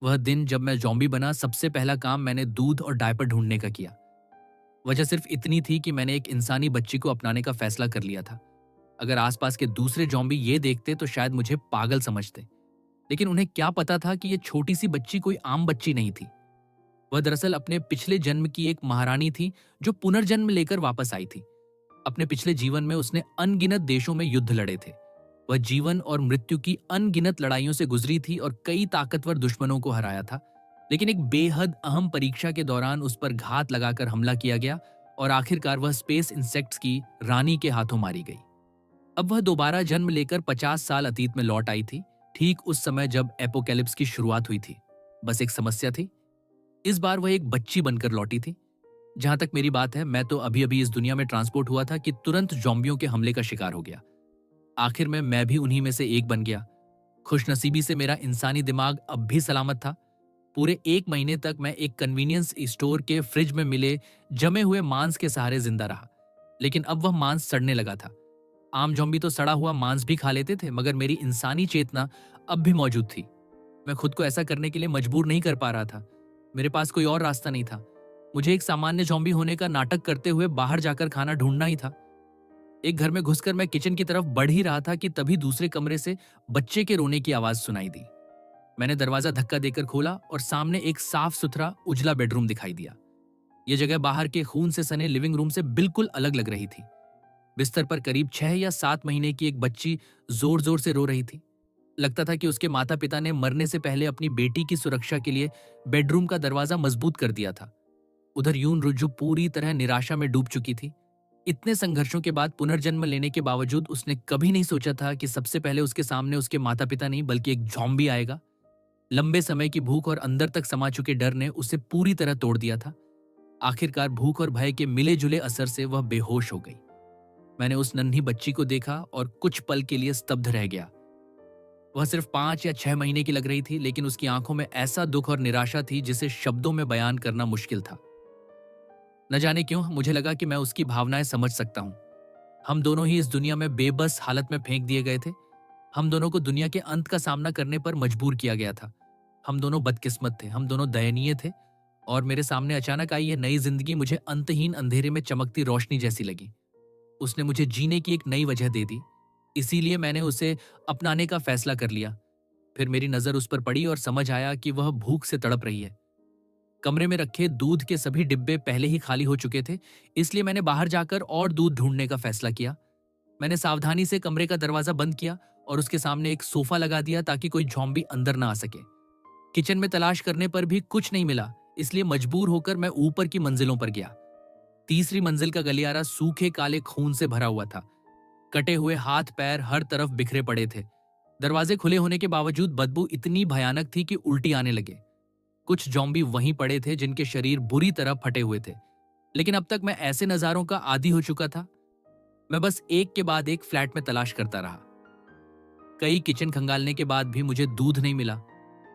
वह दिन जब मैं ज़ॉम्बी बना, सबसे पहला काम मैंने दूध और डायपर ढूँढने का किया। वजह सिर्फ़ इतनी थी कि मैंने एक इंसानी बच्ची को अपनाने का फ़ैसला कर लिया था। अगर आस-पास के दूसरे ज़ॉम्बी ये देखते तो शायद मुझे पागल समझते। लेकिन उन्हें क्या पता था कि ये छोटी-सी बच्ची कोई आम बच्ची नहीं थी। वह दरअसल अपने पिछले जन्म की एक महारानी थी, जो पुनर्जन्म लेकर वापस आई थी। अपने पिछले जीवन में उसने अनगिनत देशों में युद्ध लड़े थे। वह जीवन और मृत्यु की अनगिनत लड़ाइयों से गुजरी थी और कई ताकतवर दुश्मनों को हराया था। लेकिन एक बेहद अहम परीक्षा के दौरान उस पर घात लगाकर हमला किया गया और आखिरकार वह स्पेस इंसेक्ट्स की रानी के हाथों मारी गई। अब वह दोबारा जन्म लेकर 50 साल अतीत में लौट आई थी, ठीक उस समय जब एपोकैलिप्स की शुरुआत हुई थी। बस एक समस्या थी, इस बार वह एक बच्ची बनकर लौटी थी। जहां तक मेरी बात है, मैं तो अभी-अभी इस दुनिया में ट्रांसपोर्ट हुआ था कि तुरंत ज़ॉम्बियों के हमले का शिकार हो गया। आखिर में मैं भी उन्हीं में से एक बन गया। खुशनसीबी से मेरा इंसानी दिमाग अब भी सलामत था। पूरे 1 महीने तक मैं एक कन्वीनियंस स्टोर के फ्रिज में मिले जमे हुए मांस के सहारे जिंदा रहा। लेकिन अब वह मांस सड़ने लगा था। आम ज़ॉम्बी तो सड़ा हुआ मांस भी खा लेते थे, मगर मेरी इंसानी चेतना अब भी मौजूद थी। मैं खुद को ऐसा करने के लिए मजबूर नहीं कर पा रहा था। मेरे पास कोई और रास्ता नहीं था। मुझे एक सामान्य ज़ॉम्बी होने का नाटक करते हुए बाहर जाकर खाना ढूंढना ही था। एक घर में घुसकर मैं किचन की तरफ बढ़ ही रहा था कि तभी दूसरे कमरे से बच्चे के रोने की आवाज सुनाई दी। मैंने दरवाजा धक्का देकर खोला और सामने एक साफ सुथरा उजला बेडरूम दिखाई दिया। यह जगह बाहर के खून से सने लिविंग रूम से बिल्कुल अलग लग रही थी। बिस्तर पर करीब 6 या 7 महीने की एक बच्ची जोर जोर से रो रही थी। लगता था कि उसके माता पिता ने मरने से पहले अपनी बेटी की सुरक्षा के लिए बेडरूम का दरवाजा मजबूत कर दिया था। उधर यून रुज्जू पूरी तरह निराशा में डूब चुकी थी। इतने संघर्षों के बाद पुनर्जन्म लेने के बावजूद उसने कभी नहीं सोचा था कि सबसे पहले उसके सामने उसके माता पिता नहीं बल्कि एक ज़ॉम्बी आएगा। लंबे समय की भूख और अंदर तक समा चुके डर ने उसे पूरी तरह तोड़ दिया था। आखिरकार भूख और भय के मिले जुले असर से वह बेहोश हो गई। मैंने उस नन्ही बच्ची को देखा और कुछ पल के लिए स्तब्ध रह गया। वह सिर्फ 5 या 6 महीने की लग रही थी, लेकिन उसकी आंखों में ऐसा दुख और निराशा थी जिसे शब्दों में बयान करना मुश्किल था। न जाने क्यों मुझे लगा कि मैं उसकी भावनाएं समझ सकता हूं। हम दोनों ही इस दुनिया में बेबस हालत में फेंक दिए गए थे। हम दोनों को दुनिया के अंत का सामना करने पर मजबूर किया गया था। हम दोनों बदकिस्मत थे, हम दोनों दयनीय थे। और मेरे सामने अचानक आई यह नई जिंदगी मुझे अंतहीन अंधेरे में चमकती रोशनी जैसी लगी। उसने मुझे जीने की एक नई वजह दे दी। इसीलिए मैंने उसे अपनाने का फैसला कर लिया। फिर मेरी नजर उस पर पड़ी और समझ आया कि वह भूख से तड़प रही है। कमरे में रखे दूध के सभी डिब्बे पहले ही खाली हो चुके थे, इसलिए मैंने बाहर जाकर और दूध ढूंढने का फैसला किया। मैंने सावधानी से कमरे का दरवाजा बंद किया और उसके सामने एक सोफा लगा दिया ताकि कोई ज़ॉम्बी अंदर ना आ सके। किचन में तलाश करने पर भी कुछ नहीं मिला, इसलिए मजबूर होकर मैं ऊपर की मंजिलों पर गया। तीसरी मंजिल का गलियारा सूखे काले खून से भरा हुआ था। कटे हुए हाथ पैर हर तरफ बिखरे पड़े थे। दरवाजे खुले होने के बावजूद बदबू इतनी भयानक थी कि उल्टी आने लगे। कुछ ज़ॉम्बी वहीं पड़े थे जिनके शरीर बुरी तरह फटे हुए थे। लेकिन अब तक मैं ऐसे नज़ारों का आदी हो चुका था। मैं बस एक के बाद एक फ्लैट में तलाश करता रहा। कई किचन खंगालने के बाद भी मुझे दूध नहीं मिला।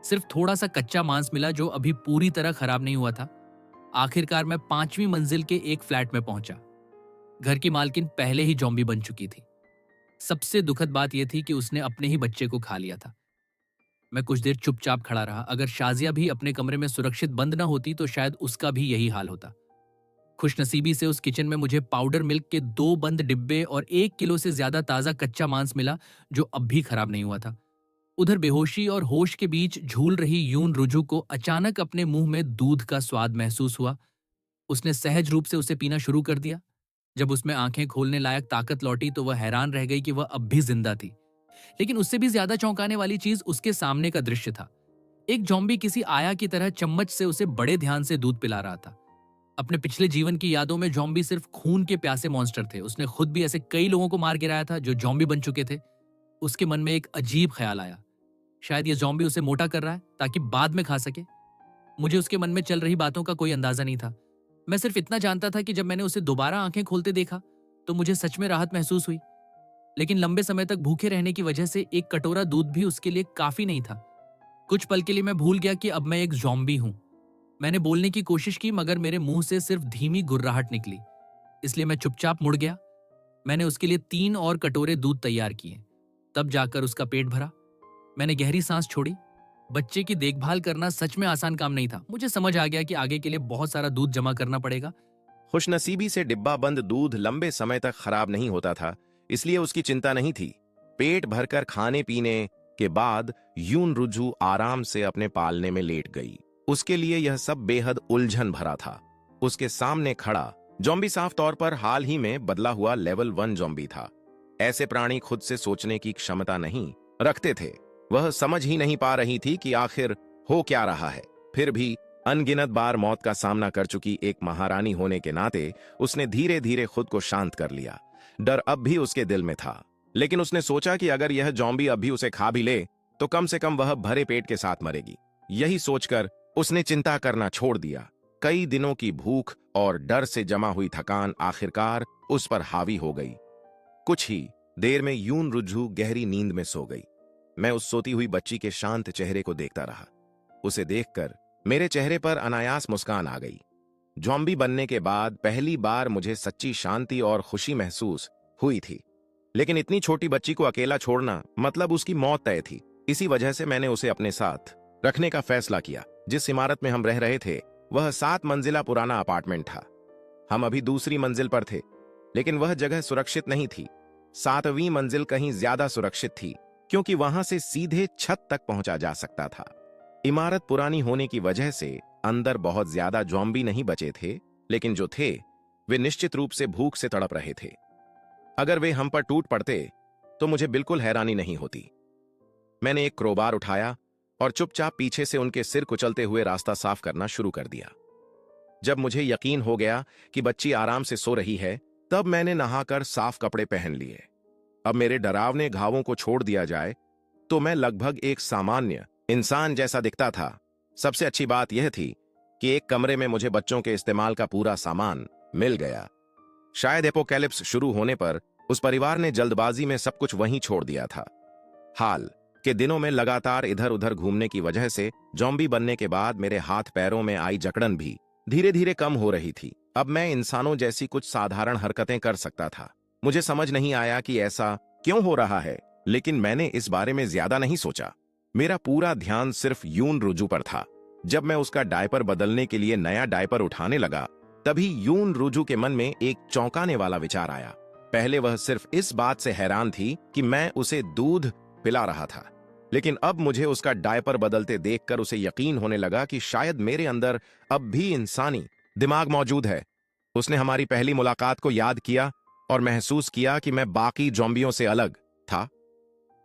सिर्फ थोड़ा सा कच्चा मांस मिला जो अभी पूरी तरह खराब नहीं हुआ था। आखिरकार मैं 5वीं मंजिल के एक फ्लैट में पहुंचा। घर की मालकिन पहले ही ज़ॉम्बी बन चुकी थी। सबसे दुखद बात यह थी कि उसने अपने ही बच्चे को खा लिया था। मैं कुछ देर चुपचाप खड़ा रहा। अगर शाजिया भी अपने कमरे में सुरक्षित बंद न होती तो शायद उसका भी यही हाल होता। खुशनसीबी से उस किचन में मुझे पाउडर मिल्क के 2 बंद डिब्बे और 1 किलो से ज्यादा ताजा कच्चा मांस मिला जो अब भी खराब नहीं हुआ था। उधर बेहोशी और होश के बीच झूल रही यून रुजू को अचानक अपने मुंह में दूध का स्वाद महसूस हुआ। उसने सहज रूप से उसे पीना शुरू कर दिया। जब उसमें आंखें खोलने लायक ताकत लौटी तो वह हैरान रह गई कि वह अब भी जिंदा थी। लेकिन उससे भी ज्यादा चौंकाने वाली चीज उसके सामने का दृश्य था। एक ज़ॉम्बी किसी आया की तरह चम्मच से उसे बड़े ध्यान से दूध पिला रहा था। अपने पिछले जीवन की यादों में ज़ॉम्बी सिर्फ खून के प्यासे मॉन्स्टर थे। उसने खुद भी ऐसे कई लोगों को मार गिराया था जो ज़ॉम्बी बन चुके थे। उसके मन में एक अजीब ख्याल आया, शायद ये ज़ॉम्बी उसे मोटा कर रहा है ताकि बाद में खा सके। मुझे उसके मन में चल रही बातों का कोई अंदाजा नहीं था। मैं सिर्फ इतना जानता था कि जब मैंने उसे दोबारा आंखें खोलते देखा तो मुझे सच में राहत महसूस हुई। लेकिन लंबे समय तक भूखे रहने की वजह से एक कटोरा दूध भी उसके लिए काफी नहीं था। कुछ पल के लिए मैं भूल गया कि अब मैं एक ज़ॉम्बी हूं। मैंने बोलने की कोशिश की मगर मेरे मुंह से सिर्फ धीमी गुर्राहट निकली, इसलिए मैं चुपचाप मुड़ गया। मैंने उसके लिए 3 और कटोरे दूध तैयार किए, तब जाकर उसका पेट भरा। मैंने गहरी सांस छोड़ी। बच्चे की देखभाल करना सच में आसान काम नहीं था। मुझे समझ आ गया कि आगे के लिए बहुत सारा दूध जमा करना पड़ेगा। खुशनसीबी से डिब्बा बंद दूध लंबे समय तक खराब नहीं होता था, इसलिए उसकी चिंता नहीं थी। पेट भरकर खाने पीने के बाद यून रुजू आराम से अपने पालने में लेट गई। उसके लिए यह सब बेहद उलझन भरा था। उसके सामने खड़ा जॉम्बी साफ तौर पर हाल ही में बदला हुआ लेवल 1 जॉम्बी था। ऐसे प्राणी खुद से सोचने की क्षमता नहीं रखते थे। वह समझ ही नहीं पा रही थी कि आखिर हो क्या रहा है। फिर भी अनगिनत बार मौत का सामना कर चुकी एक महारानी होने के नाते उसने धीरे धीरे खुद को शांत कर लिया। डर अब भी उसके दिल में था, लेकिन उसने सोचा कि अगर यह जॉम्बी अब भी उसे खा भी ले तो कम से कम वह भरे पेट के साथ मरेगी। यही सोचकर उसने चिंता करना छोड़ दिया। कई दिनों की भूख और डर से जमा हुई थकान आखिरकार उस पर हावी हो गई। कुछ ही देर में यून रुझू गहरी नींद में सो गई। मैं उस सोती हुई बच्ची के शांत चेहरे को देखता रहा। उसे देखकर मेरे चेहरे पर अनायास मुस्कान आ गई। जॉम्बी बनने के बाद पहली बार मुझे सच्ची शांति और खुशी महसूस हुई थी। लेकिन इतनी छोटी बच्ची को अकेला छोड़ना मतलब उसकी मौत तय थी। इसी वजह से मैंने उसे अपने साथ रखने का फैसला किया। जिस इमारत में हम रह रहे थे वह 7 मंजिला पुराना अपार्टमेंट था। हम अभी दूसरी मंजिल पर थे, लेकिन वह जगह सुरक्षित नहीं थी। 7वीं मंजिल कहीं ज्यादा सुरक्षित थी, क्योंकि वहां से सीधे छत तक पहुंचा जा सकता था। इमारत पुरानी होने की वजह से अंदर बहुत ज्यादा जॉम्बी नहीं बचे थे, लेकिन जो थे वे निश्चित रूप से भूख से तड़प रहे थे। अगर वे हम पर टूट पड़ते तो मुझे बिल्कुल हैरानी नहीं होती। मैंने एक क्रोबार उठाया और चुपचाप पीछे से उनके सिर कुचलते हुए रास्ता साफ करना शुरू कर दिया। जब मुझे यकीन हो गया कि बच्ची आराम से सो रही है, तब मैंने नहाकर साफ कपड़े पहन लिए। अब मेरे डरावने घावों को छोड़ दिया जाए तो मैं लगभग एक सामान्य इंसान जैसा दिखता था। सबसे अच्छी बात यह थी कि एक कमरे में मुझे बच्चों के इस्तेमाल का पूरा सामान मिल गया। शायद एपोकैलिप्स शुरू होने पर उस परिवार ने जल्दबाजी में सब कुछ वहीं छोड़ दिया था। हाल के दिनों में लगातार इधर उधर घूमने की वजह से जॉम्बी बनने के बाद मेरे हाथ पैरों में आई जकड़न भी धीरे धीरे कम हो रही थी। अब मैं इंसानों जैसी कुछ साधारण हरकतें कर सकता था। मुझे समझ नहीं आया कि ऐसा क्यों हो रहा है, लेकिन मैंने इस बारे में ज्यादा नहीं सोचा। मेरा पूरा ध्यान सिर्फ यून रुजू पर था। जब मैं उसका डायपर बदलने के लिए नया डायपर उठाने लगा, तभी यून रुजू के मन में एक चौंकाने वाला विचार आया। पहले वह सिर्फ इस बात से हैरान थी कि मैं उसे दूध पिला रहा था, लेकिन अब मुझे उसका डायपर बदलते देखकर उसे यकीन होने लगा कि शायद मेरे अंदर अब भी इंसानी दिमाग मौजूद है। उसने हमारी पहली मुलाकात को याद किया और महसूस किया कि मैं बाकी जॉम्बियों से अलग था।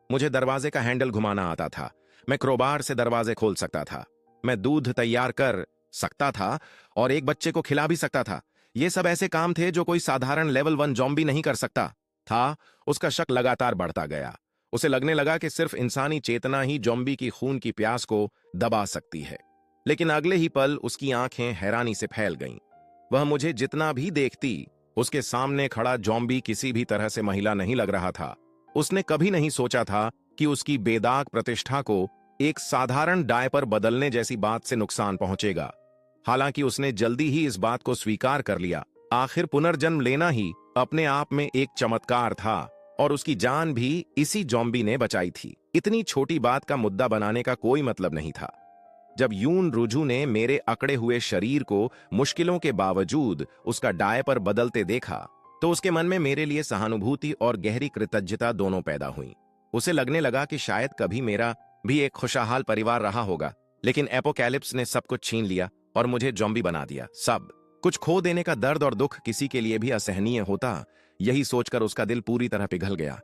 मुझे दरवाजे का हैंडल घुमाना आता था। मैं क्रोबार से दरवाजे खोल सकता था। मैं दूध तैयार कर सकता था और एक बच्चे को खिला भी सकता था। ये सब ऐसे काम थे जो कोई साधारण लेवल 1 जॉम्बी नहीं कर सकता था। उसका शक लगातार बढ़ता गया। उसे लगने लगा कि सिर्फ इंसानी चेतना ही जॉम्बी की खून की प्यास को दबा सकती है। लेकिन अगले ही पल उसकी आंखें हैरानी से फैल गईं। वह मुझे जितना भी देखती, उसके सामने खड़ा जॉम्बी किसी भी तरह से महिला नहीं लग रहा था। उसने कभी नहीं सोचा था कि उसकी बेदाग प्रतिष्ठा को एक साधारण डायपर बदलने जैसी बात से नुकसान पहुंचेगा। हालांकि उसने जल्दी ही इस बात को स्वीकार कर लिया। आखिर पुनर्जन्म लेना ही अपने आप में एक चमत्कार था और उसकी जान भी इसी जॉम्बी ने बचाई थी। इतनी छोटी बात का मुद्दा बनाने का कोई मतलब नहीं था। जब यून रुजू ने मेरे अकड़े हुए शरीर को मुश्किलों के बावजूद उसका डायपर बदलते देखा, तो उसके मन में मेरे लिए सहानुभूति और गहरी कृतज्ञता दोनों पैदा हुई। उसे लगने लगा कि शायद कभी मेरा भी एक खुशहाल परिवार रहा होगा, लेकिन एपोकैलिप्स ने सब कुछ छीन लिया और मुझे जॉम्बी बना दिया। सब कुछ खो देने का दर्द और दुख किसी के लिए भी असहनीय होता, यही सोचकर उसका दिल पूरी तरह पिघल गया।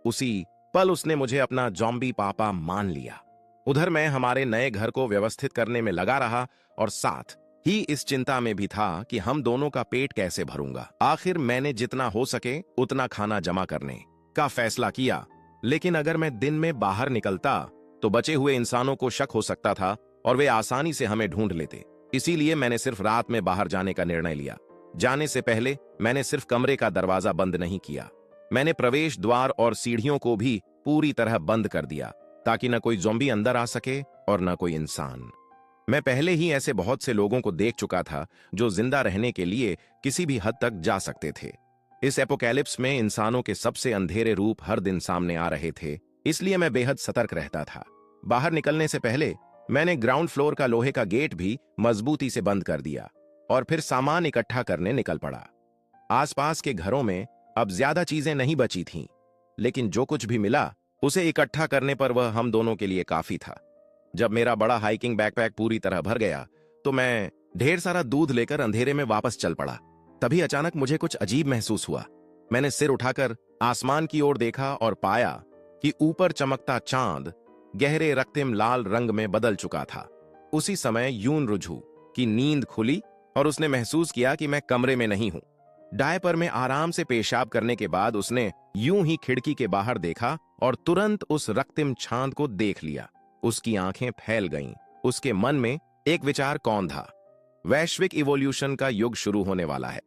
उसी पल उसने मुझे अपना जॉम्बी पापा मान लिया। उधर मैं हमारे नए घर को व्यवस्थित करने में लगा रहा और साथ ही इस चिंता में भी था कि हम दोनों का पेट कैसे भरूंगा। आखिर मैंने जितना हो सके उतना खाना जमा करने का फैसला किया, लेकिन अगर मैं दिन में बाहर निकलता तो बचे हुए इंसानों को शक हो सकता था और वे आसानी से हमें ढूंढ लेते। इसीलिए मैंने सिर्फ रात में बाहर जाने का निर्णय लिया। जाने से पहले मैंने सिर्फ कमरे का दरवाजा बंद नहीं किया, मैंने प्रवेश द्वार और सीढ़ियों को भी पूरी तरह बंद कर दिया, ताकि न कोई ज़ॉम्बी अंदर आ सके और न कोई इंसान। मैं पहले ही ऐसे बहुत से लोगों को देख चुका था जो जिंदा रहने के लिए किसी भी हद तक जा सकते थे। इस एपोकैलिप्स में इंसानों के सबसे अंधेरे रूप हर दिन सामने आ रहे थे, इसलिए मैं बेहद सतर्क रहता था। बाहर निकलने से पहले मैंने ग्राउंड फ्लोर का लोहे का गेट भी मजबूती से बंद कर दिया और फिर सामान इकट्ठा करने निकल पड़ा। आसपास के घरों में अब ज्यादा चीजें नहीं बची थीं, लेकिन जो कुछ भी मिला उसे इकट्ठा करने पर वह हम दोनों के लिए काफी था। जब मेरा बड़ा हाइकिंग बैकपैक पूरी तरह भर गया तो मैं ढेर सारा दूध लेकर अंधेरे में वापस चल पड़ा। तभी अचानक मुझे कुछ अजीब महसूस हुआ। मैंने सिर उठाकर आसमान की ओर देखा और पाया कि ऊपर चमकता चांद गहरे रक्तिम लाल रंग में बदल चुका था। उसी समय यून रुझू की नींद खुली और उसने महसूस किया कि मैं कमरे में नहीं हूं। डायपर में आराम से पेशाब करने के बाद उसने यूं ही खिड़की के बाहर देखा और तुरंत उस रक्तिम चांद को देख लिया। उसकी आंखें फैल गईं। उसके मन में एक विचार कौन था? वैश्विक इवोल्यूशन का युग शुरू होने वाला है।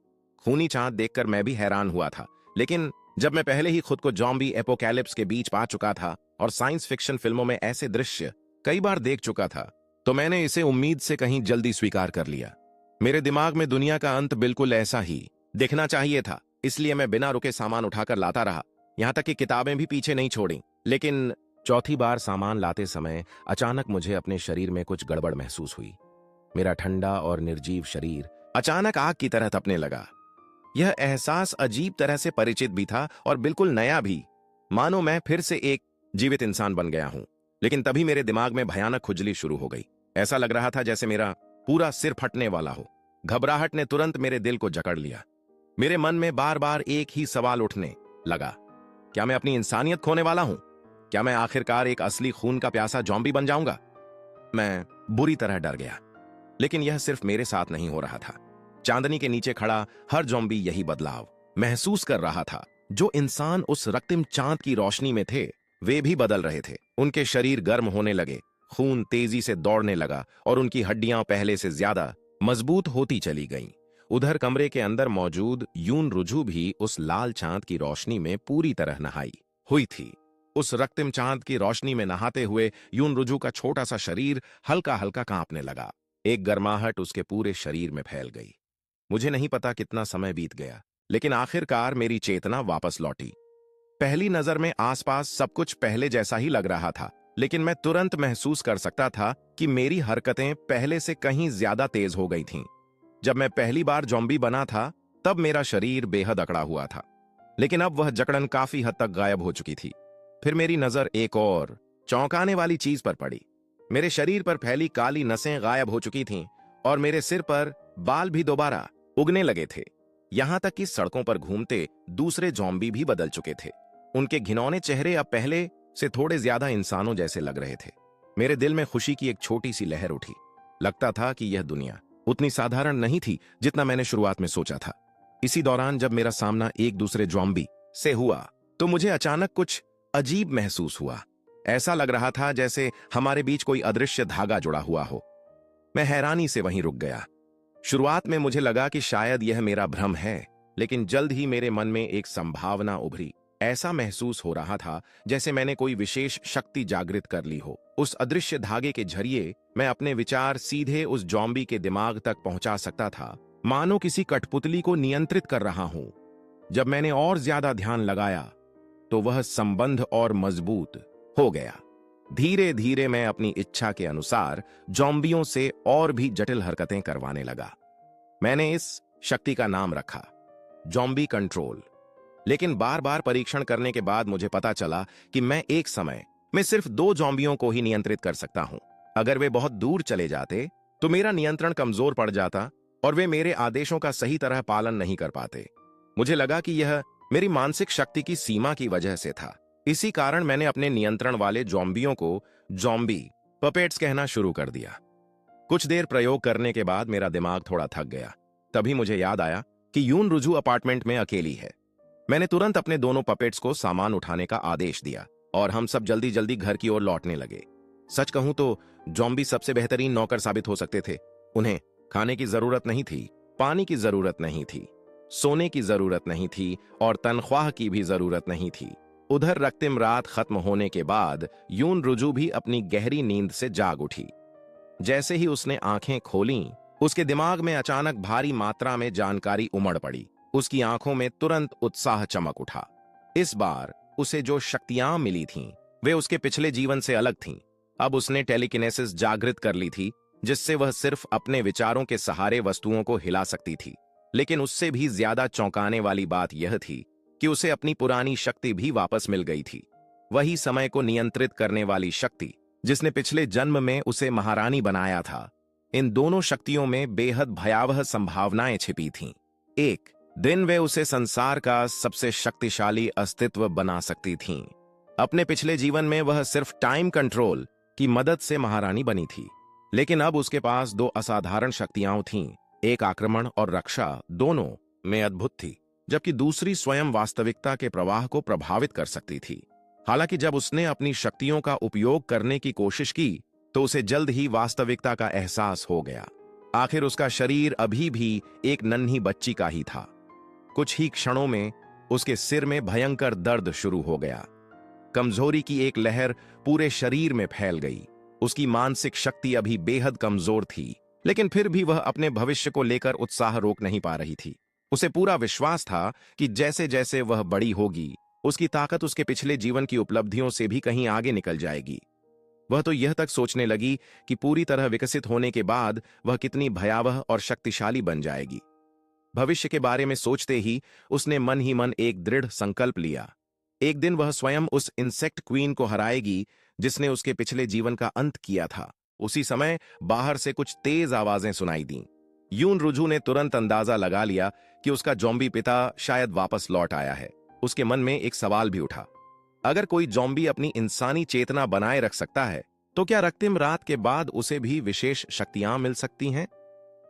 खूनी चांद देखकर मैं भी हैरान हुआ था, लेकिन जब मैं पहले ही खुद को ज़ॉम्बी एपोकैलिप्स के बीच पा चुका था और साइंस फिक्शन फिल्मों में ऐसे दृश्य कई बार देख चुका था, तो मैंने इसे उम्मीद से कहीं जल्दी स्वीकार कर लिया। मेरे दिमाग में दुनिया का अंत बिल्कुल ऐसा ही दिखना चाहिए था, इसलिए मैं बिना रुके सामान उठाकर लाता रहा, यहां तक कि किताबें भी पीछे नहीं छोड़ी। लेकिन चौथी बार सामान लाते समय अचानक मुझे अपने शरीर में कुछ गड़बड़ महसूस हुई। मेरा ठंडा और निर्जीव शरीर अचानक आग की तरह तपने लगा। यह एहसास अजीब तरह से परिचित भी था और बिल्कुल नया भी, मानो मैं फिर से एक जीवित इंसान बन गया हूं। लेकिन तभी मेरे दिमाग में भयानक खुजली शुरू हो गई। ऐसा लग रहा था जैसे मेरा पूरा सिर फटने वाला हो। घबराहट ने तुरंत मेरे दिल को जकड़ लिया। मेरे मन में बार बार एक ही सवाल उठने लगा, क्या मैं अपनी इंसानियत खोने वाला हूं? क्या मैं आखिरकार एक असली खून का प्यासा ज़ॉम्बी बन जाऊंगा? मैं बुरी तरह डर गया। लेकिन यह सिर्फ मेरे साथ नहीं हो रहा था। चांदनी के नीचे खड़ा हर ज़ॉम्बी यही बदलाव महसूस कर रहा था। जो इंसान उस रक्तिम चांद की रोशनी में थे, वे भी बदल रहे थे। उनके शरीर गर्म होने लगे, खून तेजी से दौड़ने लगा और उनकी हड्डियां पहले से ज्यादा मजबूत होती चली गईं। उधर कमरे के अंदर मौजूद यून रुझू भी उस लाल चांद की रोशनी में पूरी तरह नहाई हुई थी। उस रक्तिम चांद की रोशनी में नहाते हुए यून रुझू का छोटा सा शरीर हल्का हल्का कांपने लगा। एक गर्माहट उसके पूरे शरीर में फैल गई। मुझे नहीं पता कितना समय बीत गया, लेकिन आखिरकार मेरी चेतना वापस लौटी। पहली नजर में आसपास सब कुछ पहले जैसा ही लग रहा था, लेकिन मैं तुरंत महसूस कर सकता था कि मेरी हरकतें पहले से कहीं ज्यादा तेज हो गई थीं। जब मैं पहली बार ज़ॉम्बी बना था, तब मेरा शरीर बेहद अकड़ा हुआ था, लेकिन अब वह जकड़न काफी हद तक गायब हो चुकी थी। फिर मेरी नजर एक और चौंकाने वाली चीज पर पड़ी। मेरे शरीर पर फैली काली नसें गायब हो चुकी थीं और मेरे सिर पर बाल भी दोबारा उगने लगे थे। यहां तक कि सड़कों पर घूमते दूसरे ज़ॉम्बी भी बदल चुके थे। उनके घिनौने चेहरे अब पहले से थोड़े ज्यादा इंसानों जैसे लग रहे थे। मेरे दिल में खुशी की एक छोटी सी लहर उठी। लगता था कि यह दुनिया उतनी साधारण नहीं थी जितना मैंने शुरुआत में सोचा था। इसी दौरान जब मेरा सामना एक दूसरे ज़ॉम्बी से हुआ, तो मुझे अचानक कुछ अजीब महसूस हुआ। ऐसा लग रहा था जैसे हमारे बीच कोई अदृश्य धागा जुड़ा हुआ हो। मैं हैरानी से वहीं रुक गया। शुरुआत में मुझे लगा कि शायद यह मेरा भ्रम है, लेकिन जल्द ही मेरे मन में एक संभावना उभरी। ऐसा महसूस हो रहा था जैसे मैंने कोई विशेष शक्ति जागृत कर ली हो। उस अदृश्य धागे के जरिए मैं अपने विचार सीधे उस ज़ॉम्बी के दिमाग तक पहुंचा सकता था, मानो किसी कठपुतली को नियंत्रित कर रहा हूं। जब मैंने और ज्यादा ध्यान लगाया, तो वह संबंध और मजबूत हो गया। धीरे धीरे मैं अपनी इच्छा के अनुसार ज़ॉम्बियों से और भी जटिल हरकतें करवाने लगा। मैंने इस शक्ति का नाम रखा ज़ॉम्बी कंट्रोल। लेकिन बार बार परीक्षण करने के बाद मुझे पता चला कि मैं एक समय में सिर्फ 2 ज़ॉम्बियों को ही नियंत्रित कर सकता हूं। अगर वे बहुत दूर चले जाते तो मेरा नियंत्रण कमजोर पड़ जाता और वे मेरे आदेशों का सही तरह पालन नहीं कर पाते। मुझे लगा कि यह मेरी मानसिक शक्ति की सीमा की वजह से था। इसी कारण मैंने अपने नियंत्रण वाले ज़ॉम्बियों को ज़ॉम्बी पपेट्स कहना शुरू कर दिया। कुछ देर प्रयोग करने के बाद मेरा दिमाग थोड़ा थक गया। तभी मुझे याद आया कि यून रुझू अपार्टमेंट में अकेली है। मैंने तुरंत अपने दोनों पपेट्स को सामान उठाने का आदेश दिया और हम सब जल्दी जल्दी घर की ओर लौटने लगे। सच कहूं तो ज़ॉम्बी सबसे बेहतरीन नौकर साबित हो सकते थे। उन्हें खाने की जरूरत नहीं थी, पानी की जरूरत नहीं थी, सोने की जरूरत नहीं थी और तनख्वाह की भी जरूरत नहीं थी। उधर रक्तिम रात खत्म होने के बाद यून रुझू भी अपनी गहरी नींद से जाग उठी। जैसे ही उसने आंखें खोलीं, उसके दिमाग में अचानक भारी मात्रा में जानकारी उमड़ पड़ी। उसकी आंखों में तुरंत उत्साह चमक उठा। इस बार उसे जो शक्तियां मिली थीं, वे उसके पिछले जीवन से अलग थीं। अब उसने टेलीकिनेसिस जागृत कर ली थी, जिससे वह सिर्फ अपने विचारों के सहारे वस्तुओं को हिला सकती थी। लेकिन उससे भी ज्यादा चौंकाने वाली बात यह थी कि उसे अपनी पुरानी शक्ति भी वापस मिल गई थी। वही समय को नियंत्रित करने वाली शक्ति जिसने पिछले जन्म में उसे महारानी बनाया था। इन दोनों शक्तियों में बेहद भयावह संभावनाएं छिपी थीं। एक दिन वे उसे संसार का सबसे शक्तिशाली अस्तित्व बना सकती थीं। अपने पिछले जीवन में वह सिर्फ टाइम कंट्रोल की मदद से महारानी बनी थी, लेकिन अब उसके पास दो असाधारण शक्तियां थीं। एक आक्रमण और रक्षा दोनों में अद्भुत थी, जबकि दूसरी स्वयं वास्तविकता के प्रवाह को प्रभावित कर सकती थी। हालांकि जब उसने अपनी शक्तियों का उपयोग करने की कोशिश की तो उसे जल्द ही वास्तविकता का एहसास हो गया। आखिर उसका शरीर अभी भी एक नन्ही बच्ची का ही था। कुछ ही क्षणों में उसके सिर में भयंकर दर्द शुरू हो गया। कमजोरी की एक लहर पूरे शरीर में फैल गई। उसकी मानसिक शक्ति अभी बेहद कमजोर थी, लेकिन फिर भी वह अपने भविष्य को लेकर उत्साह रोक नहीं पा रही थी। उसे पूरा विश्वास था कि जैसे जैसे वह बड़ी होगी, उसकी ताकत उसके पिछले जीवन की उपलब्धियों से भी कहीं आगे निकल जाएगी। वह तो यह तक सोचने लगी कि पूरी तरह विकसित होने के बाद वह कितनी भयावह और शक्तिशाली बन जाएगी। भविष्य के बारे में सोचते ही उसने मन ही मन एक दृढ़ संकल्प लिया। एक दिन वह स्वयं उस इंसेक्ट क्वीन को हराएगी जिसने उसके पिछले जीवन का अंत किया था। उसी समय बाहर से कुछ तेज आवाजें सुनाई दीं। यून रुजू ने तुरंत अंदाजा लगा लिया कि उसका जॉम्बी पिता शायद वापस लौट आया है। उसके मन में एक सवाल भी उठा, अगर कोई जॉम्बी अपनी इंसानी चेतना बनाए रख सकता है तो क्या रक्तिम रात के बाद उसे भी विशेष शक्तियां मिल सकती हैं?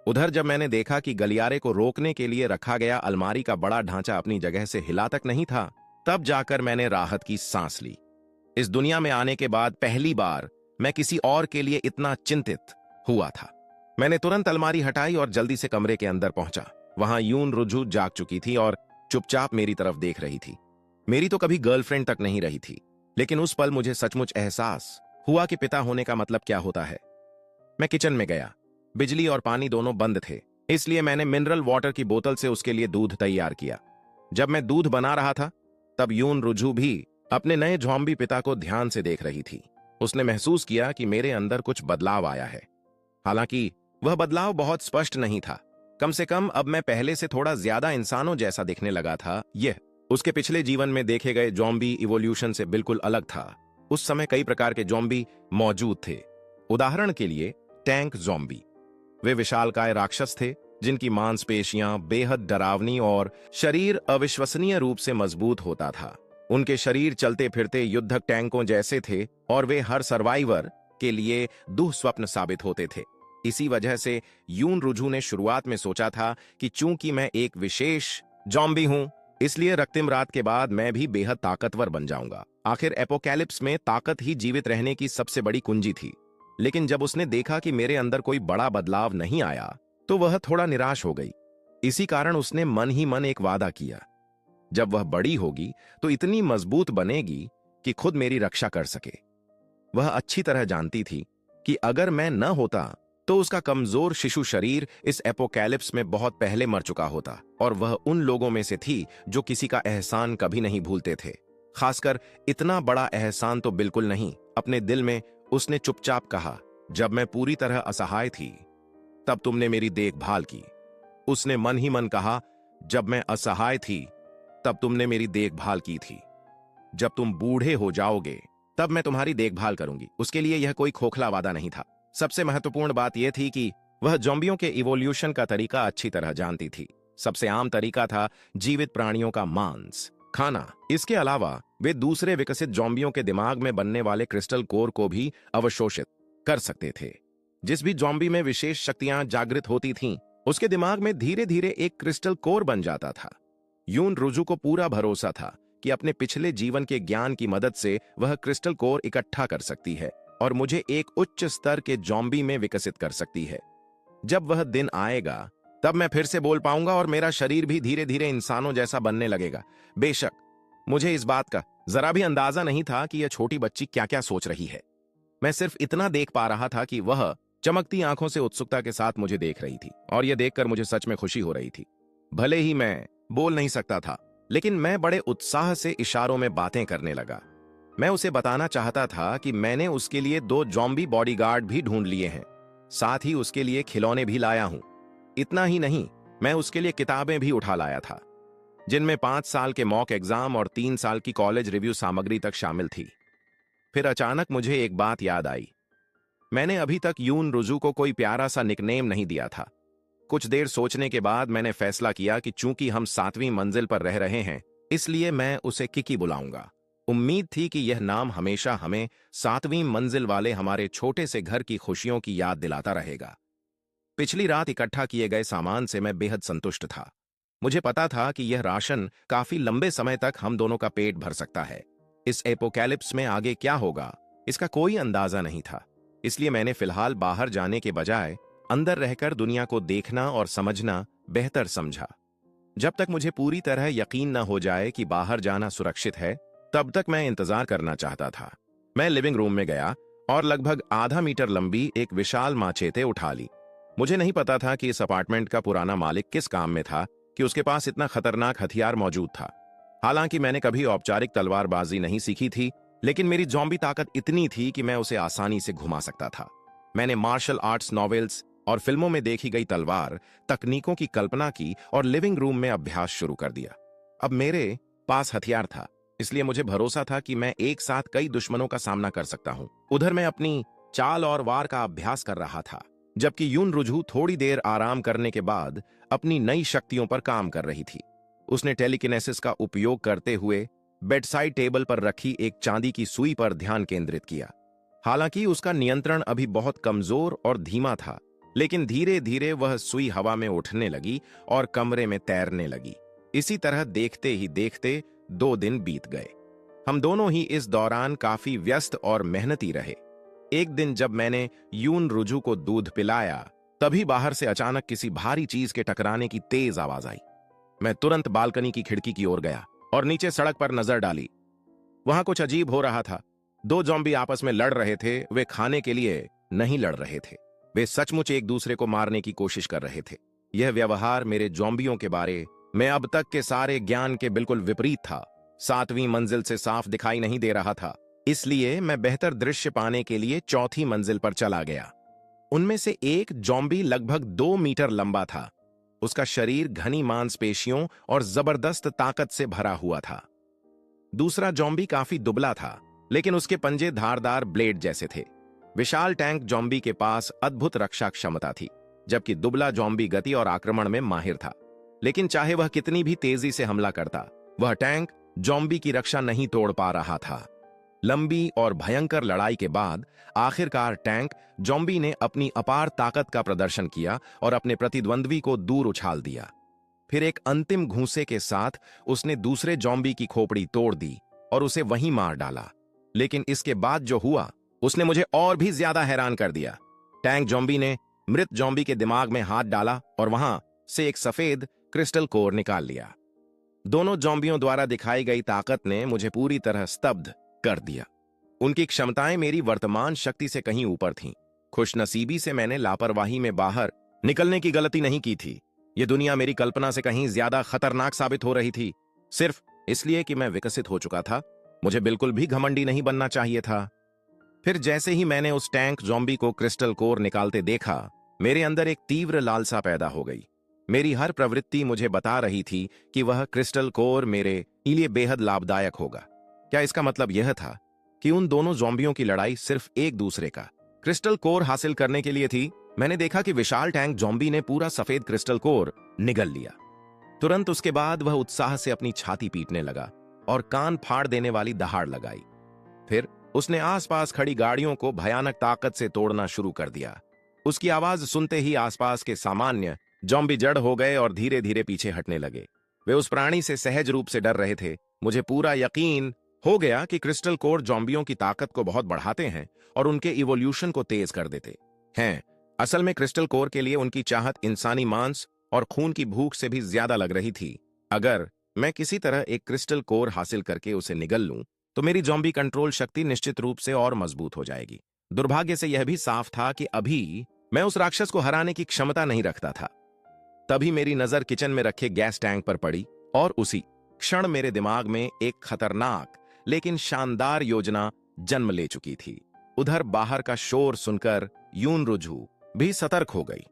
उधर जब मैंने देखा कि गलियारे को रोकने के लिए रखा गया अलमारी का बड़ा ढांचा अपनी जगह से हिला तक नहीं था, तब जाकर मैंने राहत की सांस ली। इस दुनिया में आने के बाद पहली बार मैं किसी और के लिए इतना चिंतित हुआ था। मैंने तुरंत अलमारी हटाई और जल्दी से कमरे के अंदर पहुंचा। वहां यून रुजू जाग चुकी थी और चुपचाप मेरी तरफ देख रही थी। मेरी तो कभी गर्लफ्रेंड तक नहीं रही थी, लेकिन उस पल मुझे सचमुच एहसास हुआ कि पिता होने का मतलब क्या होता है। मैं किचन में गया। बिजली और पानी दोनों बंद थे, इसलिए मैंने मिनरल वाटर की बोतल से उसके लिए दूध तैयार किया। जब मैं दूध बना रहा था तब यून रुजू भी अपने नए ज़ॉम्बी पिता को ध्यान से देख रही थी। उसने महसूस किया कि मेरे अंदर कुछ बदलाव आया है। हालांकि वह बदलाव बहुत स्पष्ट नहीं था। कम से कम अब मैं पहले से थोड़ा ज्यादा इंसानों जैसा दिखने लगा था। यह उसके पिछले जीवन में देखे गए ज़ॉम्बी इवोल्यूशन से बिल्कुल अलग था। उस समय कई प्रकार के ज़ॉम्बी मौजूद थे। उदाहरण के लिए टैंक ज़ॉम्बी। वे विशालकाय राक्षस थे जिनकी मांसपेशियां बेहद डरावनी और शरीर अविश्वसनीय रूप से मजबूत होता था। उनके शरीर चलते फिरते युद्धक टैंकों जैसे थे और वे हर सर्वाइवर के लिए दुःस्वप्न साबित होते थे। इसी वजह से यून रुजू ने शुरुआत में सोचा था कि चूंकि मैं एक विशेष ज़ॉम्बी हूं, इसलिए रक्तिम रात के बाद मैं भी बेहद ताकतवर बन जाऊंगा। आखिर एपोकैलिप्स में ताकत ही जीवित रहने की सबसे बड़ी कुंजी थी। लेकिन जब उसने देखा कि मेरे अंदर कोई बड़ा बदलाव नहीं आया तो वह थोड़ा निराश हो गई। इसी कारण उसने मन ही मन एक वादा किया, जब वह बड़ी होगी तो इतनी मजबूत बनेगी कि खुद मेरी रक्षा कर सके। वह अच्छी तरह जानती थी कि अगर मैं न होता तो उसका कमजोर शिशु शरीर इस एपोकैलिप्स में बहुत पहले मर चुका होता, और वह उन लोगों में से थी जो किसी का एहसान कभी नहीं भूलते थे। खासकर इतना बड़ा एहसान तो बिल्कुल नहीं। अपने दिल में उसने चुपचाप कहा, जब मैं पूरी तरह असहाय थी तब तुमने मेरी देखभाल की। उसने मन ही मन कहा, जब मैं असहाय थी तब तुमने मेरी देखभाल की थी। जब तुम बूढ़े हो जाओगे तब मैं तुम्हारी देखभाल करूंगी। उसके लिए यह कोई खोखला वादा नहीं था। सबसे महत्वपूर्ण बात यह थी कि वह ज़ॉम्बियों के इवोल्यूशन का तरीका अच्छी तरह जानती थी। सबसे आम तरीका था जीवित प्राणियों का मांस खाना। इसके अलावा वे दूसरे विकसित ज़ॉम्बियों के दिमाग में बनने वाले क्रिस्टल कोर को भी अवशोषित कर सकते थे। जिस भी ज़ॉम्बी में विशेष शक्तियां जागृत होती थीं, उसके दिमाग में धीरे धीरे एक क्रिस्टल कोर बन जाता था। यून रुजू को पूरा भरोसा था कि अपने पिछले जीवन के ज्ञान की मदद से वह क्रिस्टल कोर इकट्ठा कर सकती है और मुझे एक उच्च स्तर के ज़ॉम्बी में विकसित कर सकती है। जब वह दिन आएगा तब मैं फिर से बोल पाऊंगा और मेरा शरीर भी धीरे धीरे इंसानों जैसा बनने लगेगा। बेशक मुझे इस बात का जरा भी अंदाजा नहीं था कि यह छोटी बच्ची क्या क्या सोच रही है। मैं सिर्फ इतना देख पा रहा था कि वह चमकती आंखों से उत्सुकता के साथ मुझे देख रही थी, और यह देखकर मुझे सच में खुशी हो रही थी। भले ही मैं बोल नहीं सकता था, लेकिन मैं बड़े उत्साह से इशारों में बातें करने लगा। मैं उसे बताना चाहता था कि मैंने उसके लिए 2 जॉम्बी बॉडीगार्ड भी ढूंढ लिए हैं, साथ ही उसके लिए खिलौने भी लाया हूं। इतना ही नहीं, मैं उसके लिए किताबें भी उठा लाया था, जिनमें 5 साल के मॉक एग्जाम और 3 साल की कॉलेज रिव्यू सामग्री तक शामिल थी। फिर अचानक मुझे एक बात याद आई। मैंने अभी तक यून रुजू को कोई प्यारा सा निकनेम नहीं दिया था। कुछ देर सोचने के बाद मैंने फैसला किया कि चूंकि हम 7वीं मंजिल पर रह रहे हैं, इसलिए मैं उसे किकी बुलाऊंगा। उम्मीद थी कि यह नाम हमेशा हमें 7वीं मंजिल वाले हमारे छोटे से घर की खुशियों की याद दिलाता रहेगा। पिछली रात इकट्ठा किए गए सामान से मैं बेहद संतुष्ट था। मुझे पता था कि यह राशन काफी लंबे समय तक हम दोनों का पेट भर सकता है। इस एपोकैलिप्स में आगे क्या होगा, इसका कोई अंदाजा नहीं था। इसलिए मैंने फिलहाल बाहर जाने के बजाय अंदर रहकर दुनिया को देखना और समझना बेहतर समझा। जब तक मुझे पूरी तरह यकीन न हो जाए कि बाहर जाना सुरक्षित है, तब तक मैं इंतजार करना चाहता था। मैं लिविंग रूम में गया और लगभग आधा मीटर लंबी एक विशाल माचेते उठा ली। मुझे नहीं पता था कि इस अपार्टमेंट का पुराना मालिक किस काम में था कि उसके पास इतना खतरनाक हथियार मौजूद था। हालांकि मैंने कभी औपचारिक तलवारबाजी नहीं सीखी थी, लेकिन मेरी जॉम्बी ताकत इतनी थी कि मैं उसे आसानी से घुमा सकता था। मैंने मार्शल आर्ट्स नॉवेल्स और फिल्मों में देखी गई तलवार तकनीकों की कल्पना की और लिविंग रूम में अभ्यास शुरू कर दिया। अब मेरे पास हथियार था, इसलिए मुझे भरोसा था कि मैं एक साथ कई दुश्मनों का सामना कर सकता हूं। उधर मैं अपनी चाल और वार का अभ्यास कर रहा था, जबकि यून रुझू थोड़ी देर आराम करने के बाद अपनी नई शक्तियों पर काम कर रही थी। उसने टेलीकिनेसिस का उपयोग करते हुए बेडसाइड टेबल पर रखी एक चांदी की सुई पर ध्यान केंद्रित किया। हालांकि उसका नियंत्रण अभी बहुत कमजोर और धीमा था, लेकिन धीरे धीरे वह सुई हवा में उठने लगी और कमरे में तैरने लगी। इसी तरह देखते ही देखते 2 दिन बीत गए। हम दोनों ही इस दौरान काफी व्यस्त और मेहनती रहे। एक दिन जब मैंने यून रुजू को दूध पिलाया, तभी बाहर से अचानक किसी भारी चीज के टकराने की तेज आवाज आई। मैं तुरंत बालकनी की खिड़की की ओर गया और नीचे सड़क पर नजर डाली। वहां कुछ अजीब हो रहा था। 2 जॉम्बी आपस में लड़ रहे थे। वे खाने के लिए नहीं लड़ रहे थे, वे सचमुच एक दूसरे को मारने की कोशिश कर रहे थे। यह व्यवहार मेरे जॉम्बियों के बारे में अब तक के सारे ज्ञान के बिल्कुल विपरीत था। 7वीं मंजिल से साफ दिखाई नहीं दे रहा था, इसलिए मैं बेहतर दृश्य पाने के लिए 4थी मंजिल पर चला गया। उनमें से एक जॉम्बी लगभग 2 मीटर लंबा था। उसका शरीर घनी मांसपेशियों और जबरदस्त ताकत से भरा हुआ था। दूसरा जॉम्बी काफी दुबला था, लेकिन उसके पंजे धारदार ब्लेड जैसे थे। विशाल टैंक जॉम्बी के पास अद्भुत रक्षा क्षमता थी, जबकि दुबला जॉम्बी गति और आक्रमण में माहिर था। लेकिन चाहे वह कितनी भी तेजी से हमला करता, वह टैंक जॉम्बी की रक्षा नहीं तोड़ पा रहा था। लंबी और भयंकर लड़ाई के बाद आखिरकार टैंक जॉम्बी ने अपनी अपार ताकत का प्रदर्शन किया और अपने प्रतिद्वंद्वी को दूर उछाल दिया। फिर एक अंतिम घूंसे के साथ उसने दूसरे जॉम्बी की खोपड़ी तोड़ दी और उसे वहीं मार डाला। लेकिन इसके बाद जो हुआ, उसने मुझे और भी ज्यादा हैरान कर दिया। टैंक जॉम्बी ने मृत जॉम्बी के दिमाग में हाथ डाला और वहां से एक सफेद क्रिस्टल कोर निकाल लिया। दोनों जॉम्बियों द्वारा दिखाई गई ताकत ने मुझे पूरी तरह स्तब्ध कर दिया। उनकी क्षमताएं मेरी वर्तमान शक्ति से कहीं ऊपर थीं। खुशनसीबी से मैंने लापरवाही में बाहर निकलने की गलती नहीं की थी। यह दुनिया मेरी कल्पना से कहीं ज्यादा खतरनाक साबित हो रही थी, सिर्फ इसलिए कि मैं विकसित हो चुका था। मुझे बिल्कुल भी घमंडी नहीं बनना चाहिए था। फिर जैसे ही मैंने उस टैंक जॉम्बी को क्रिस्टल कोर निकालते देखा, मेरे अंदर एक तीव्र लालसा पैदा हो गई। मेरी हर प्रवृत्ति मुझे बता रही थी कि वह क्रिस्टल कोर मेरे लिए बेहद लाभदायक होगा। क्या इसका मतलब यह था कि उन दोनों जॉम्बियों की लड़ाई सिर्फ एक दूसरे का क्रिस्टल कोर हासिल करने के लिए थी? मैंने देखा कि विशाल टैंक जॉम्बी ने पूरा सफेद क्रिस्टल कोर निगल लिया। तुरंत उसके बाद वह उत्साह से अपनी छाती पीटने लगा और कान फाड़ देने वाली दहाड़ लगाई। फिर उसने आसपास खड़ी गाड़ियों को भयानक ताकत से तोड़ना शुरू कर दिया। उसकी आवाज सुनते ही आसपास के सामान्य जॉम्बी जड़ हो गए और धीरे धीरे पीछे हटने लगे। वे उस प्राणी से सहज रूप से डर रहे थे। मुझे पूरा यकीन हो गया कि क्रिस्टल कोर जॉम्बियों की ताकत को बहुत बढ़ाते हैं और उनके इवोल्यूशन को तेज कर देते हैं। असल में क्रिस्टल कोर के लिए उनकी चाहत इंसानी मांस और खून की भूख से भी ज्यादा लग रही थी। अगर मैं किसी तरह एक क्रिस्टल कोर हासिल करके उसे निगल लूं, तो मेरी जॉम्बी कंट्रोल शक्ति निश्चित रूप से और मजबूत हो जाएगी। दुर्भाग्य से यह भी साफ था कि अभी मैं उस राक्षस को हराने की क्षमता नहीं रखता था। तभी मेरी नजर किचन में रखे गैस टैंक पर पड़ी और उसी क्षण मेरे दिमाग में एक खतरनाक लेकिन शानदार योजना जन्म ले चुकी थी। उधर बाहर का शोर सुनकर यून रुझु भी सतर्क हो गई।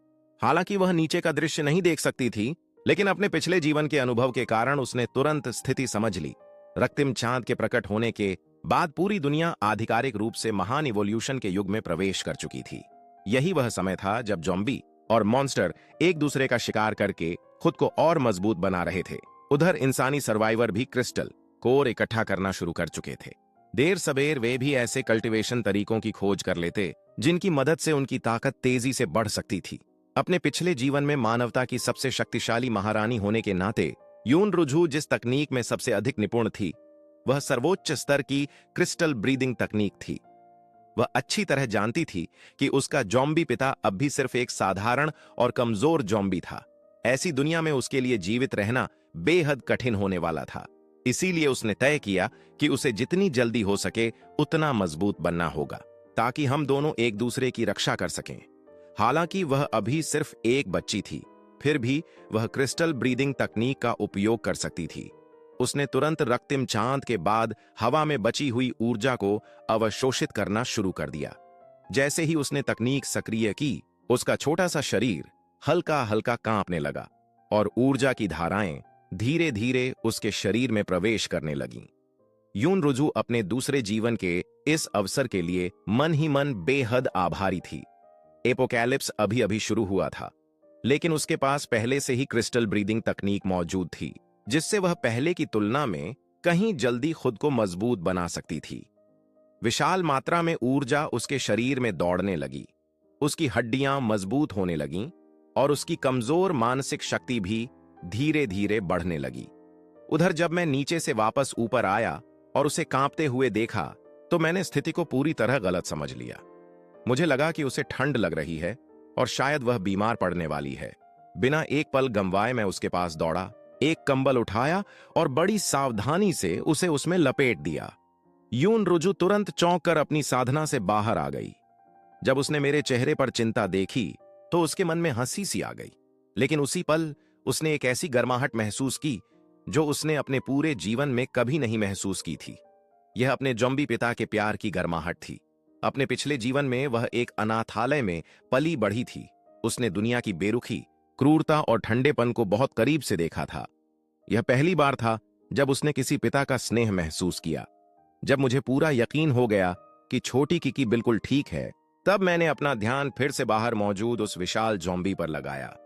हालांकि वह नीचे का दृश्य नहीं देख सकती थी, लेकिन अपने पिछले जीवन के अनुभव के कारण उसने तुरंत स्थिति समझ ली। रक्तिम चांद के प्रकट होने के बाद पूरी दुनिया आधिकारिक रूप से महान इवोल्यूशन के युग में प्रवेश कर चुकी थी। यही वह समय था जब ज़ॉम्बी और मॉन्स्टर एक दूसरे का शिकार करके खुद को और मजबूत बना रहे थे। उधर इंसानी सर्वाइवर भी क्रिस्टल कोर इकट्ठा करना शुरू कर चुके थे। देर सबेर वे भी ऐसे कल्टीवेशन तरीकों की खोज कर लेते जिनकी मदद से उनकी ताकत तेजी से बढ़ सकती थी। अपने पिछले जीवन में मानवता की सबसे शक्तिशाली महारानी होने के नाते यून रुझु जिस तकनीक में सबसे अधिक निपुण थी, वह सर्वोच्च स्तर की क्रिस्टल ब्रीदिंग तकनीक थी। वह अच्छी तरह जानती थी कि उसका जॉम्बी पिता अब भी सिर्फ एक साधारण और कमजोर जॉम्बी था। ऐसी दुनिया में उसके लिए जीवित रहना बेहद कठिन होने वाला था। इसीलिए उसने तय किया कि उसे जितनी जल्दी हो सके उतना मजबूत बनना होगा, ताकि हम दोनों एक दूसरे की रक्षा कर सकें। हालांकि वह अभी सिर्फ एक बच्ची थी, फिर भी वह क्रिस्टल ब्रीदिंग तकनीक का उपयोग कर सकती थी। उसने तुरंत रक्तिम चांद के बाद हवा में बची हुई ऊर्जा को अवशोषित करना शुरू कर दिया। जैसे ही उसने तकनीक सक्रिय की, उसका छोटा सा शरीर हल्का हल्का कांपने लगा और ऊर्जा की धाराएं धीरे धीरे उसके शरीर में प्रवेश करने लगीं। यून रुझु अपने दूसरे जीवन के इस अवसर के लिए मन ही मन बेहद आभारी थी। एपोकैलिप्स अभी अभी शुरू हुआ था, लेकिन उसके पास पहले से ही क्रिस्टल ब्रीदिंग तकनीक मौजूद थी, जिससे वह पहले की तुलना में कहीं जल्दी खुद को मजबूत बना सकती थी। विशाल मात्रा में ऊर्जा उसके शरीर में दौड़ने लगी, उसकी हड्डियां मजबूत होने लगीं और उसकी कमजोर मानसिक शक्ति भी धीरे धीरे बढ़ने लगी। उधर जब मैं नीचे से वापस ऊपर आया और उसे कांपते हुए देखा, तो मैंने स्थिति को पूरी तरह गलत समझ लिया। मुझे लगा कि उसे ठंड लग रही है और शायद वह बीमार पड़ने वाली है। बिना एक पल गंवाए मैं उसके पास दौड़ा, एक कंबल उठाया और बड़ी सावधानी से उसे उसमें लपेट दिया। यून रुझु तुरंत चौंक कर अपनी साधना से बाहर आ गई। जब उसने मेरे चेहरे पर चिंता देखी तो उसके मन में हंसी सी आ गई, लेकिन उसी पल उसने एक ऐसी गर्माहट महसूस की जो उसने अपने पूरे जीवन में कभी नहीं महसूस की थी। यह अपने जॉम्बी पिता के प्यार की गर्माहट थी। अपने पिछले जीवन में वह एक अनाथालय में पली बढ़ी थी। उसने दुनिया की बेरुखी, क्रूरता और ठंडेपन को बहुत करीब से देखा था। यह पहली बार था जब उसने किसी पिता का स्नेह महसूस किया। जब मुझे पूरा यकीन हो गया कि छोटी किकी बिल्कुल ठीक है, तब मैंने अपना ध्यान फिर से बाहर मौजूद उस विशाल जॉम्बी पर लगाया।